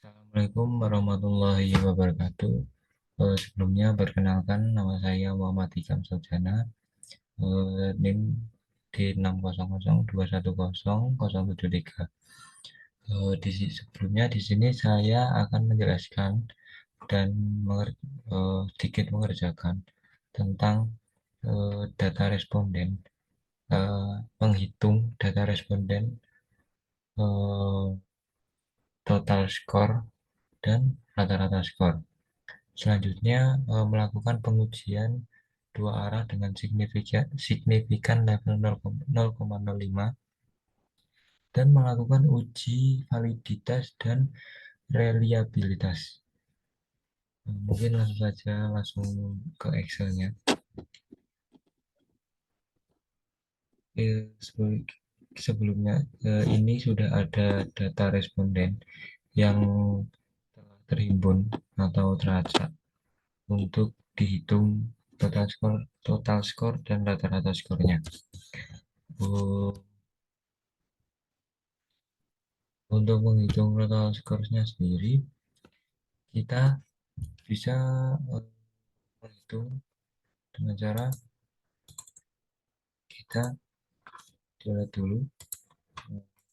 Assalamualaikum warahmatullahi wabarakatuh. Sebelumnya perkenalkan nama saya Muhammad Hikam Sojana, NIM di 600210073. Sebelumnya di sini saya akan menjelaskan dan sedikit mengerjakan tentang data responden, menghitung data responden, eh, total skor dan rata-rata skor. Selanjutnya, melakukan pengujian dua arah dengan signifikan level 0,05 dan melakukan uji validitas dan reliabilitas. Mungkin langsung saja ke Excel-nya. Sebelumnya ini sudah ada data responden yang telah terhimpun atau teracak untuk dihitung total skor dan rata-rata skornya. Untuk menghitung total skornya sendiri, kita bisa menghitung dengan cara kita lihat dulu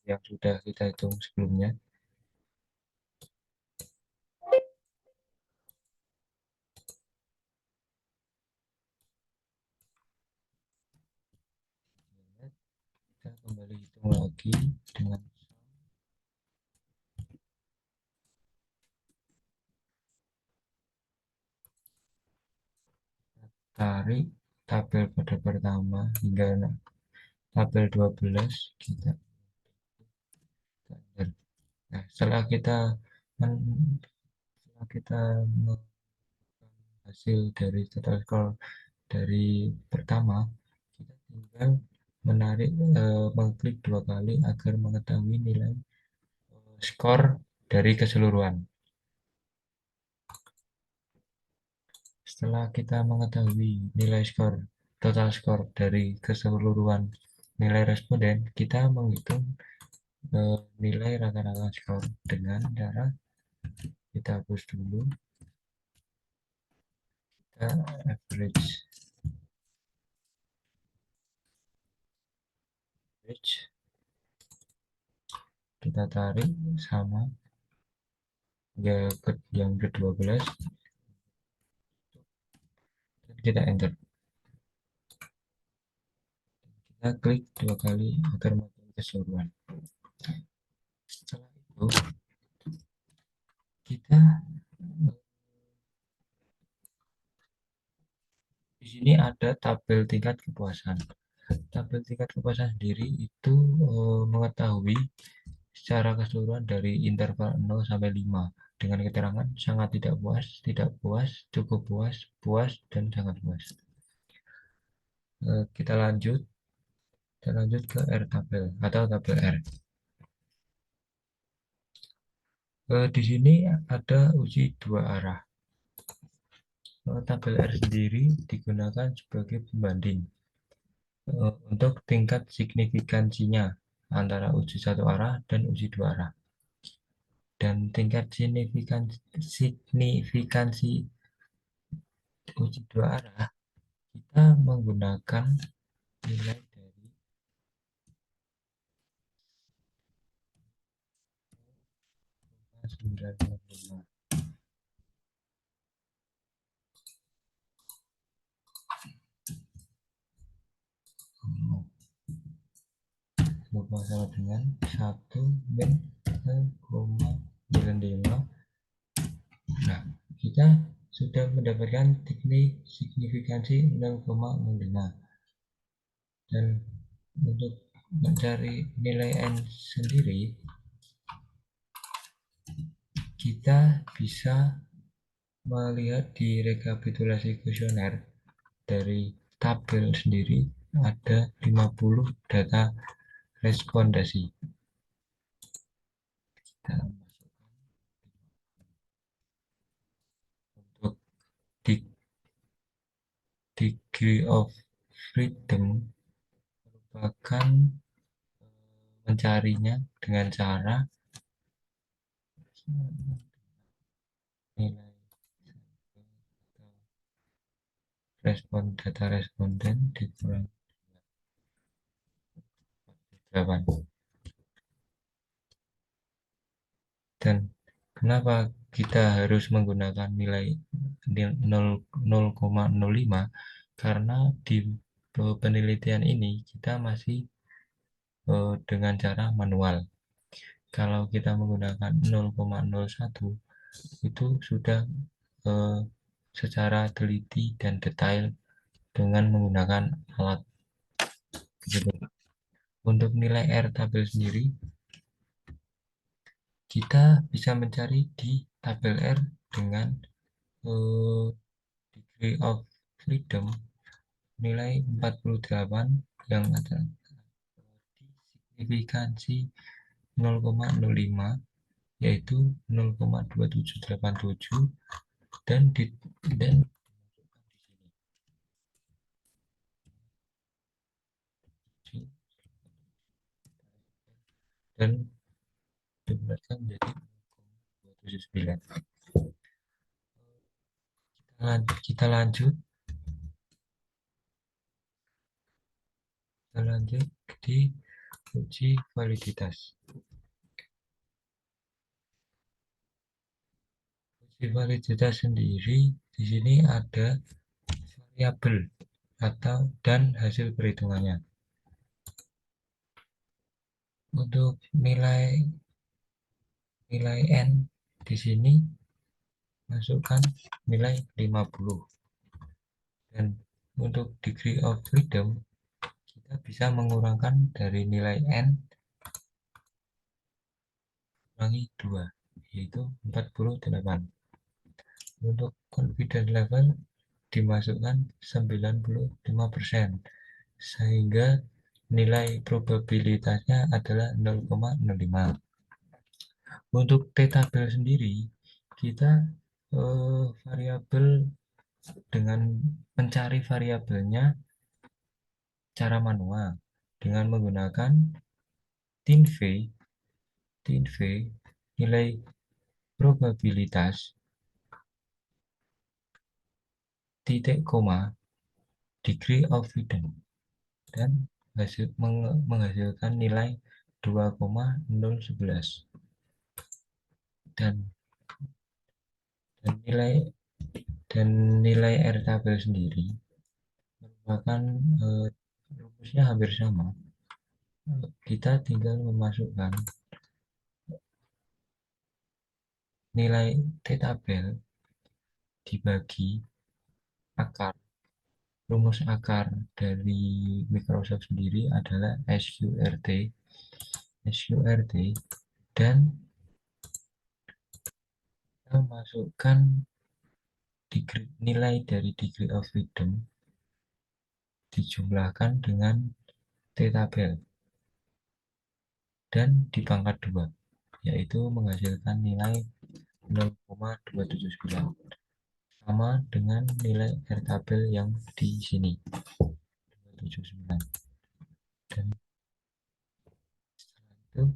yang sudah kita hitung sebelumnya. Kita kembali hitung lagi dengan tarik tabel pada pertama hingga tabel 12 kita. Nah, setelah kita hasil dari total skor dari pertama, kita tinggal mengklik dua kali agar mengetahui nilai skor dari keseluruhan. Setelah kita mengetahui nilai total skor dari keseluruhan nilai responden, kita menghitung nilai rata-rata skor dengan cara kita hapus dulu, kita average, kita tarik sama yang ke-12 dan kita enter. Kita klik dua kali agar menghitung keseluruhan. Setelah itu kita di sini ada tabel tingkat kepuasan. Tabel tingkat kepuasan sendiri itu mengetahui secara keseluruhan dari interval 0 sampai 5 dengan keterangan sangat tidak puas, cukup puas, puas, dan sangat puas. Kita lanjut ke R tabel atau tabel R. Di sini ada uji dua arah. Tabel R sendiri digunakan sebagai pembanding untuk tingkat signifikansinya antara uji satu arah dan uji dua arah. Dan tingkat signifikansi uji dua arah kita menggunakan nilai dari 9,5. Bermasalah dengan 1 min 0,95. Nah, kita sudah mendapatkan teknik signifikansi 0,05. Dan untuk mencari nilai N sendiri, kita bisa melihat di rekapitulasi kuesioner dari tabel sendiri ada 50 data respondasi. Kita untuk degree of freedom merupakan mencarinya dengan cara nilai data responden dikurangi 8. Dan kenapa kita harus menggunakan nilai 0,05? Karena di penelitian ini kita masih dengan cara manual. Kalau kita menggunakan 0,01 itu sudah secara teliti dan detail dengan menggunakan alat. Untuk nilai R tabel sendiri, kita bisa mencari di tabel R dengan degree of freedom nilai 48 yang ada di signifikansi 0,05 yaitu 0,2787 dan dan dibulatkan menjadi 0,279. Kita lanjut di uji validitas. Uji validitas sendiri di sini ada variabel atau dan hasil perhitungannya. Untuk nilai n di sini masukkan nilai 50. Dan untuk degree of freedom kita bisa mengurangkan dari nilai n kurangi 2 yaitu 48. Untuk confidence level dimasukkan 95% sehingga nilai probabilitasnya adalah 0,05. Untuk t-tabel sendiri kita variabel dengan mencari variabelnya cara manual dengan menggunakan tin-V nilai probabilitas titik koma degree of freedom dan menghasilkan nilai 2,011 dan nilai R tabel sendiri merupakan rumusnya hampir sama. Kita tinggal memasukkan nilai T tabel dibagi akar. Rumus akar dari Microsoft sendiri adalah SQRT dan kita masukkan nilai dari degree of freedom dijumlahkan dengan T-tabel dan dipangkat 2 yaitu menghasilkan nilai 0,279 sama dengan nilai R-tabel yang di sini 279. Dan setelah itu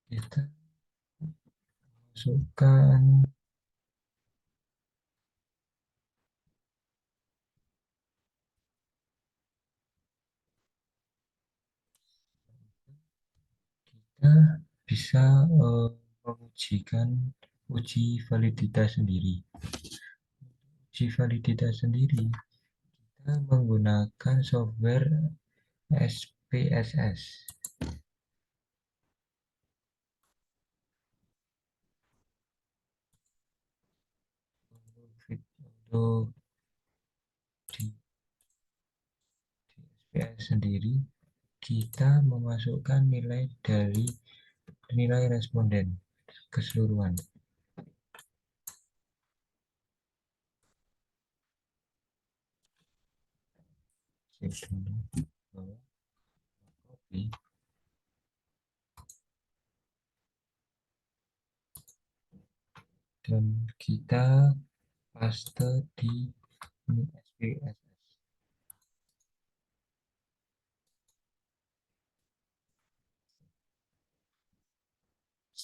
kita masukkan kita bisa mengujikan uji validitas sendiri. Uji validitas sendiri kita menggunakan software SPSS. Untuk di SPSS sendiri kita memasukkan nilai dari nilai responden keseluruhan. Dan kita paste di SPSS.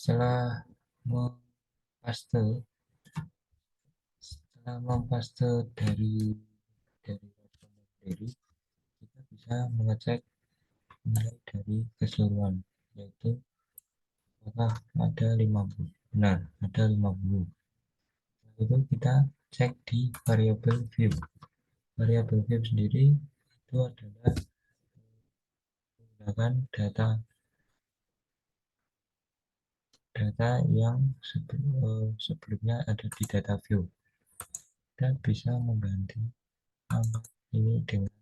Setelah mempaste, setelah mempaste dari responden sendiri, kita bisa mengecek nilai dari keseluruhan, yaitu apakah ada 50. Benar, ada 50. Setelah itu kita cek di variabel view. Variabel view sendiri itu adalah menggunakan data yang sebelumnya ada di data view. Kita bisa mengganti nama ini dengan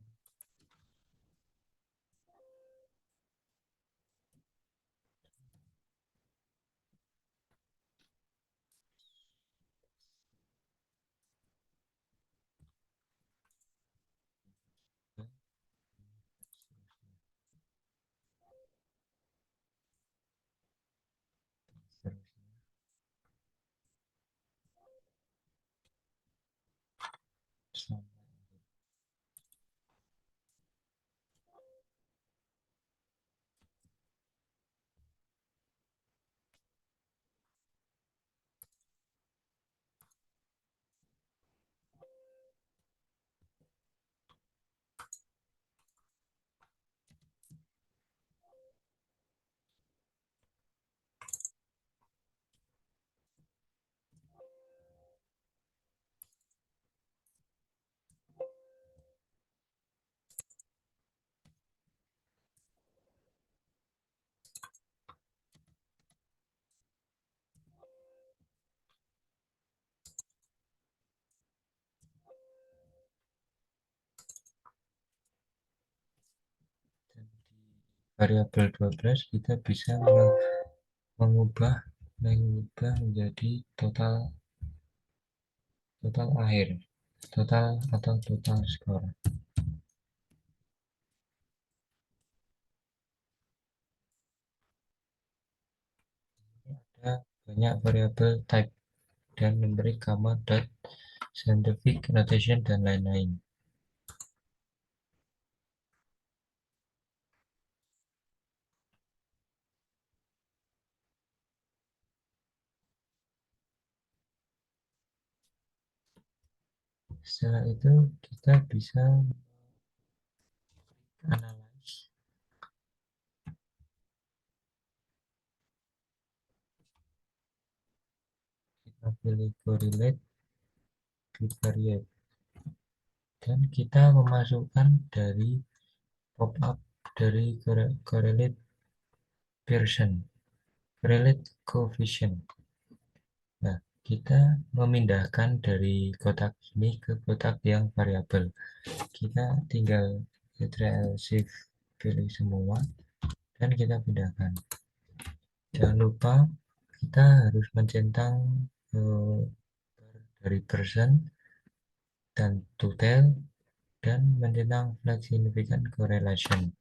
variabel 12 kita bisa mengubah menjadi total total akhir, total atau total skor. Ada banyak variabel type dan memberi gamma dot scientific notation dan lain-lain. Setelah itu kita bisa analyze, kita pilih correlate, bivariate, dan kita memasukkan dari pop-up dari correlate Pearson, correlate coefficient. Nah, kita memindahkan dari kotak ini ke kotak yang variabel. Kita tinggal Ctrl Shift pilih semua dan kita pindahkan. Jangan lupa kita harus mencentang eh, dari persen dan total dan mencentang flag significant correlation.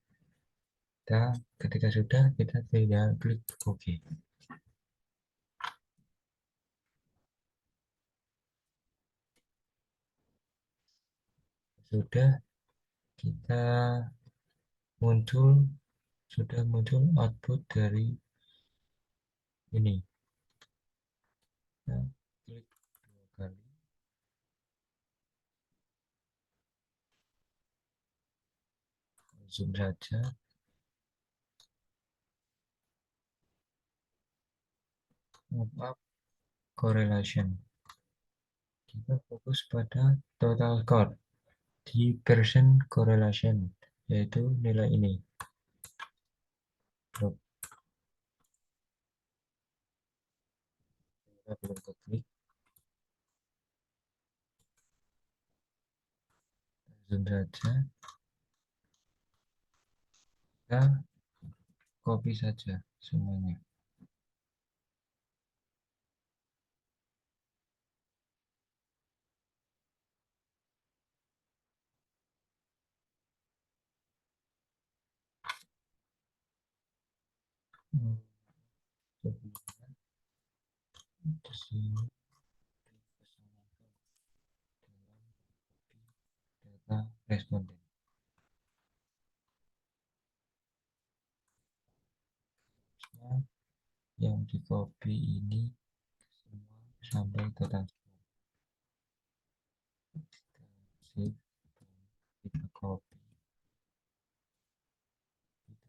Ketika sudah, kita tinggal klik OK. Sudah kita muncul sudah muncul output dari ini. Kita klik 2 kali, zoom saja, move up correlation. Kita fokus pada total score di percent correlation, yaitu nilai ini. Kita belum klik, zoom saja, kita copy saja semuanya. Di sini data responden. yang di copy ini semua sampai total save, kita copy, kita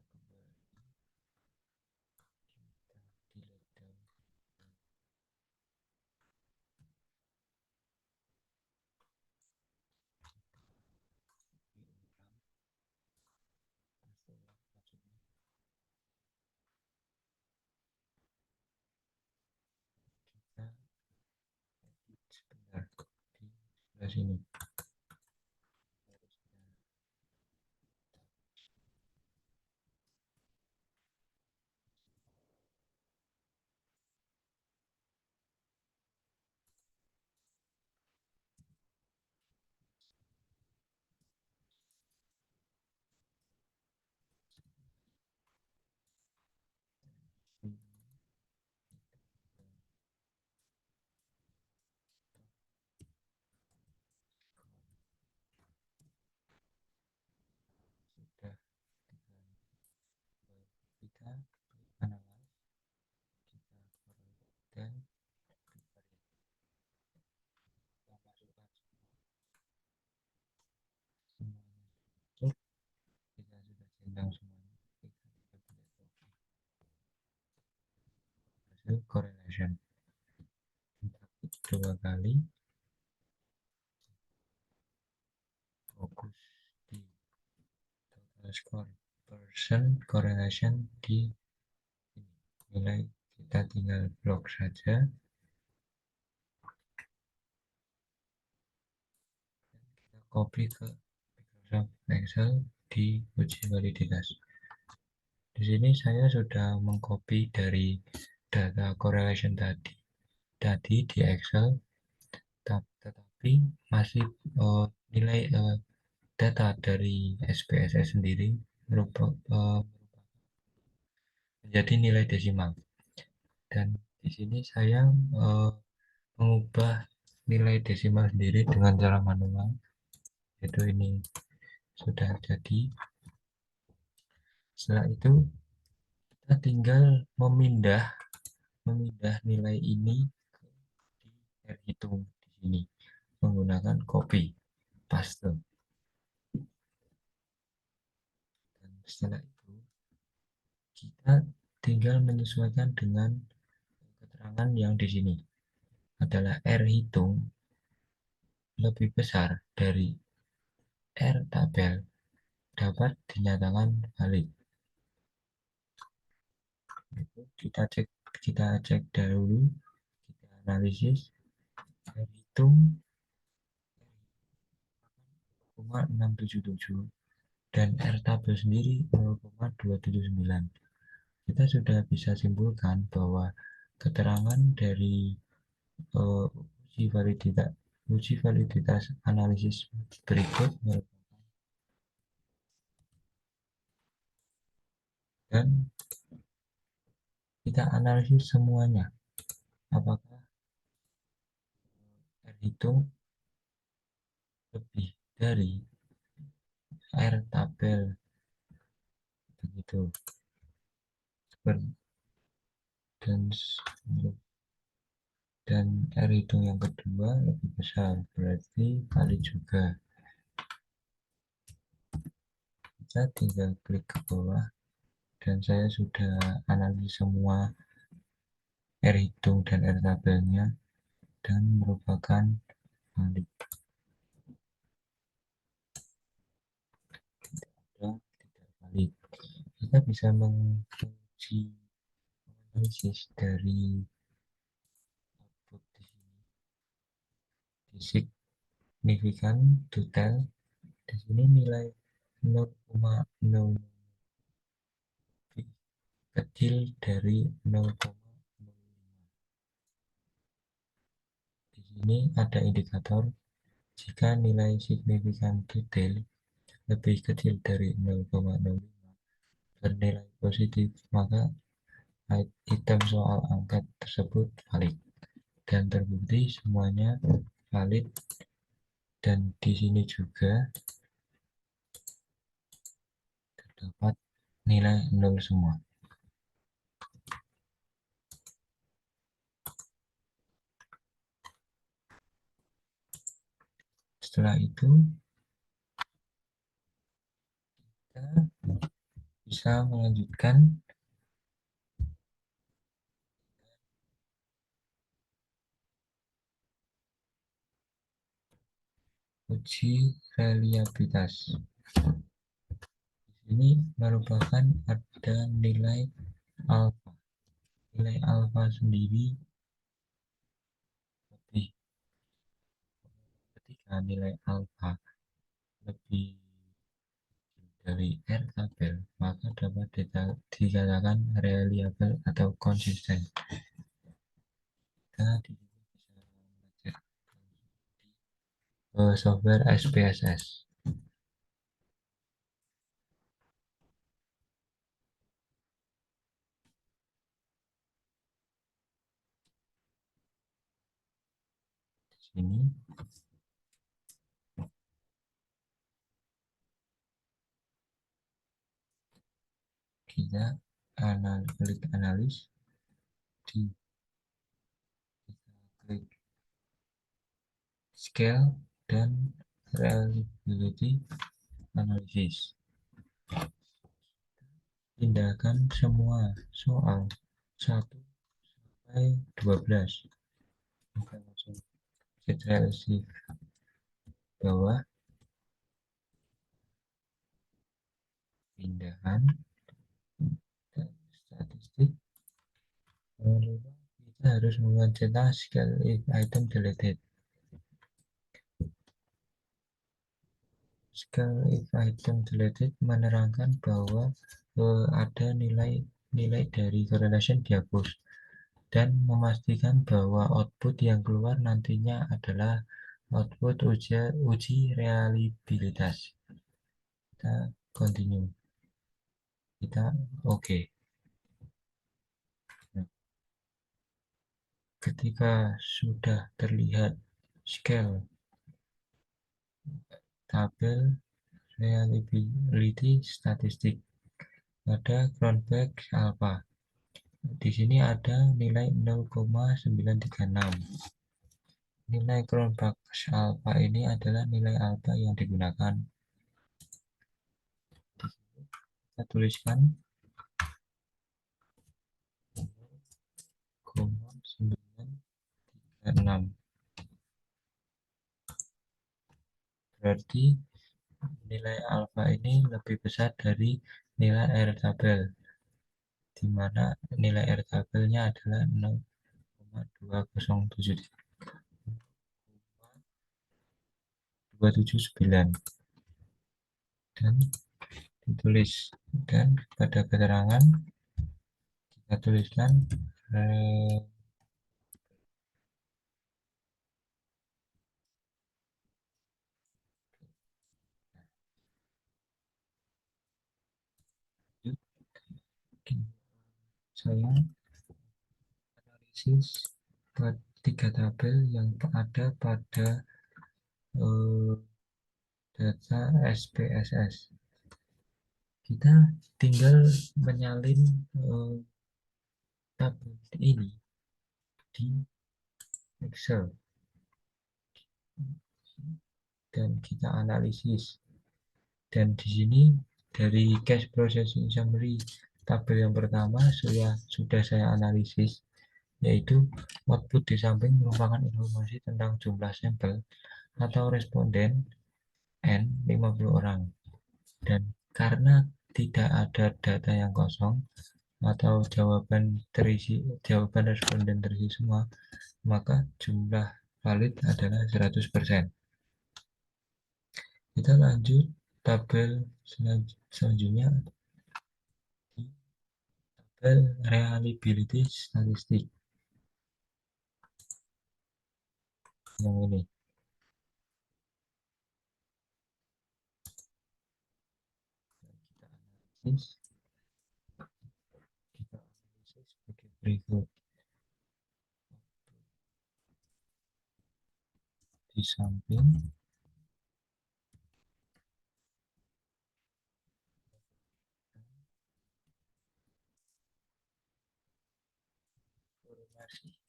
kembali, kita delete down, diulang, maksudnya kita edit sebentar di sebelah sini. Sudah kita analyze, kita forward dan kita masukkan semuanya. Cuk, kita sudah centang semuanya. Kita tinggal hasil correlation. Kita dua kali fokus di total score percent correlation di ini. Nilai kita tinggal blok saja. Kita copy ke Microsoft Excel di uji validitas. Di sini saya sudah mengcopy dari data correlation tadi di Excel, tetapi masih nilai data dari SPSS sendiri menjadi nilai desimal. Dan di sini saya mengubah nilai desimal sendiri dengan cara manual, yaitu ini sudah jadi. Setelah itu kita tinggal memindah nilai ini di hitung di sini menggunakan copy paste. Dan setelah itu kita tinggal menyesuaikan dengan keterangan yang di sini adalah R hitung lebih besar dari R tabel dapat dinyatakan valid. Itu kita cek dahulu, kita analisis R hitung 0,677 dan R tabel sendiri 0,279. Kita sudah bisa simpulkan bahwa keterangan dari uh, uji validitas analisis berikut dan kita analisis semuanya apakah R hitung lebih dari R tabel begitu dan R hitung yang kedua lebih besar berarti valid juga. Kita tinggal klik ke bawah dan saya sudah analisis semua R hitung dan R tabelnya dan merupakan valid. Tidak valid. Kita bisa menguji analisis dari output di sini. Di signifikan total di sini nilai 0,0 lebih kecil dari 0,05. Di sini ada indikator jika nilai signifikan total lebih kecil dari 0,05 bernilai positif, maka item soal angka tersebut valid. dan terbukti semuanya valid, dan di sini juga terdapat nilai 0 semua. Setelah itu kita bisa melanjutkan uji reliabilitas. Ini merupakan ada nilai alfa. Nilai alfa sendiri lebih, ketika nilai alfa lebih dari R tabel, maka dapat dikatakan reliable atau konsisten. Kita di sini bisa mengecek software SPSS. Di sini kita klik analis, kita klik scale dan reliability analysis. Tindakan semua soal 1 sampai 12. Kita langsung Ctrl Shift bawah, pindahan dan statistik. Kita harus mencetak scale if item deleted. Scale if item deleted menerangkan bahwa ada nilai dari correlation dihapus dan memastikan bahwa output yang keluar nantinya adalah output uji reliabilitas. Kita continue, kita oke. Nah, ketika sudah terlihat scale, tabel reliability statistik, ada Cronbach alpha. Di sini ada nilai 0,936. Nilai Cronbach alpha ini adalah nilai alpha yang digunakan. Kita tuliskan 0,936. Berarti nilai alfa ini lebih besar dari nilai R tabel, di mana nilai R tabelnya adalah 0,207 dan ditulis, dan pada keterangan kita tuliskan saya analisis tiga tabel yang ada pada data SPSS. Kita tinggal menyalin tabel ini di Excel dan kita analisis. Dan di sini dari cash processing summary tabel yang pertama sudah saya analisis, yaitu output di samping merupakan informasi tentang jumlah sampel atau responden N 50 orang, dan karena tidak ada data yang kosong atau jawaban responden terisi semua, maka jumlah valid adalah 100%. Kita lanjut tabel selanjutnya, tabel reliability statistik yang ini. Kita analisis sebagai berikut. samping informasi tentang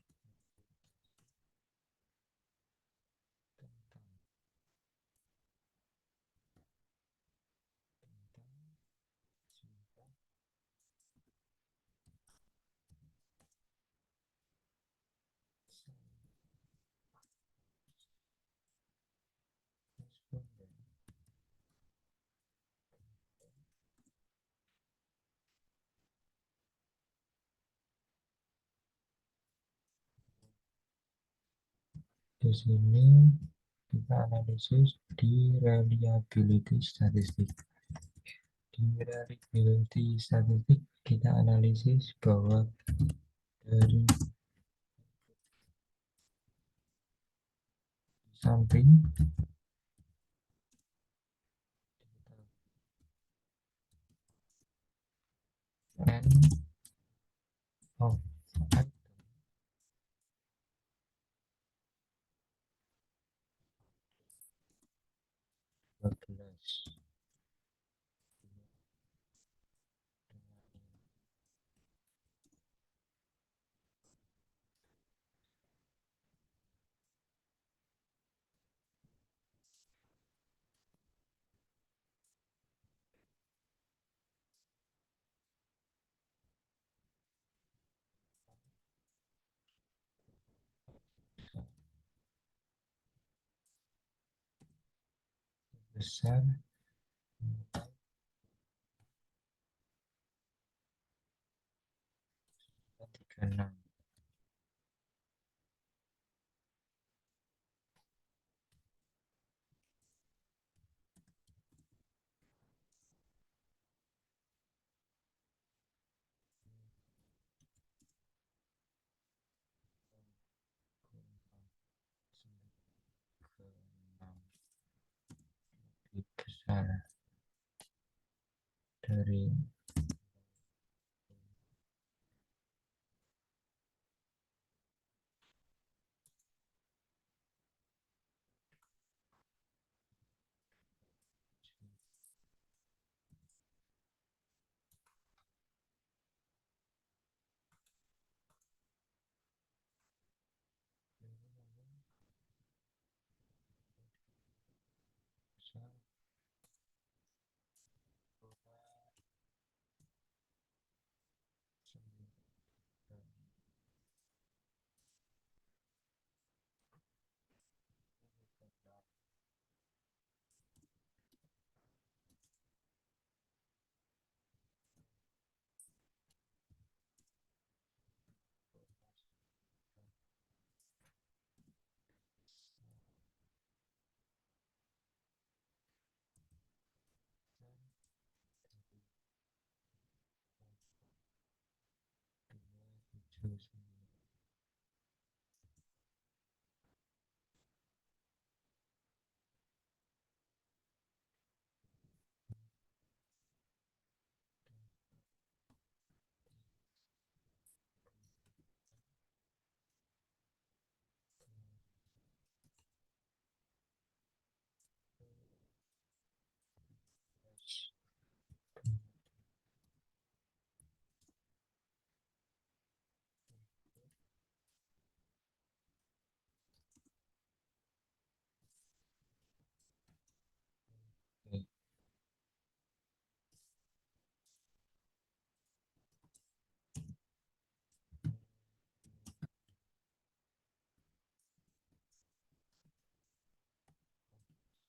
simpang responden. Di sini kita analisis di reliability statistik. Di reliability statistik kita analisis bahwa dari samping n of item 12 besar 36 ke 6 lebih besar dari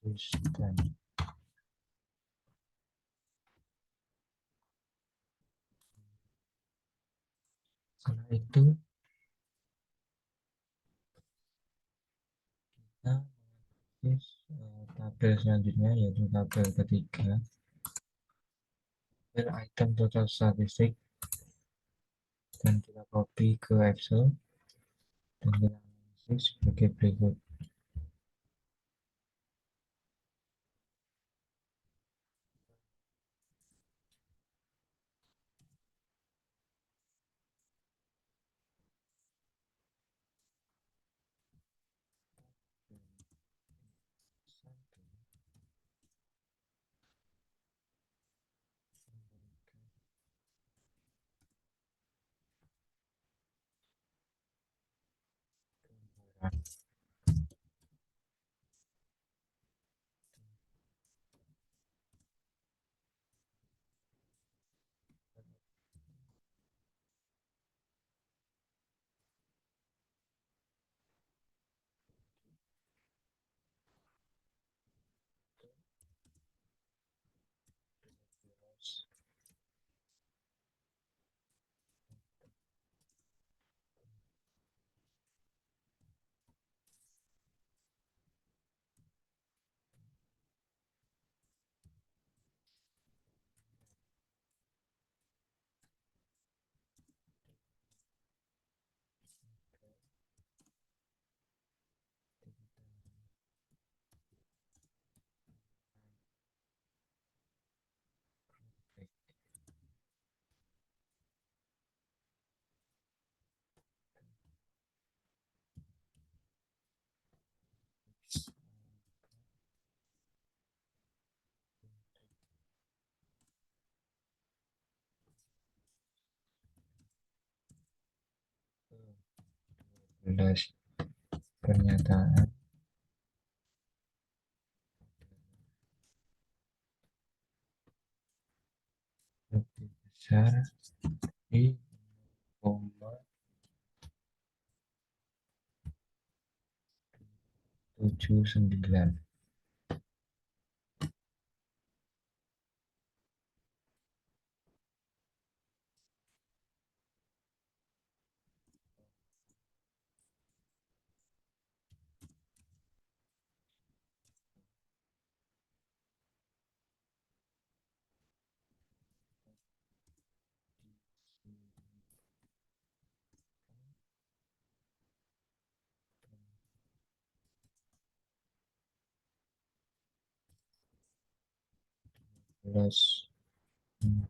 besar dan setelah itu kita tabel selanjutnya yaitu tabel ketiga, tabel item total statistik, dan kita copy ke Excel dan kita analisis sebagai berikut. Belas pernyataan lebih besar di 0,79. Belas eh,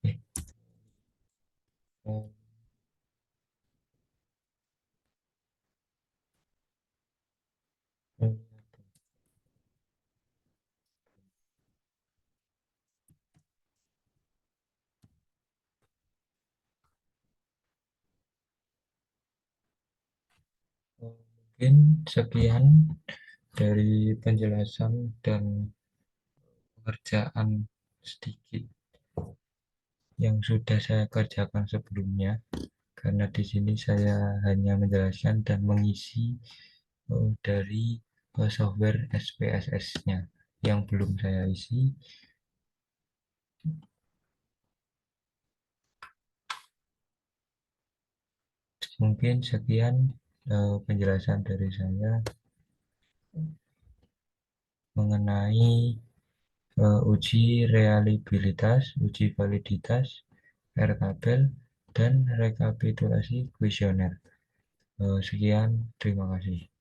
eh, eh, mungkin sekian dari penjelasan dan pekerjaan sedikit yang sudah saya kerjakan sebelumnya, karena di sini saya hanya menjelaskan dan mengisi dari software SPSS-nya yang belum saya isi. Mungkin sekian penjelasan dari saya mengenai uji reliabilitas, uji validitas, RKBEL, dan rekapitulasi kuesioner. Sekian, terima kasih.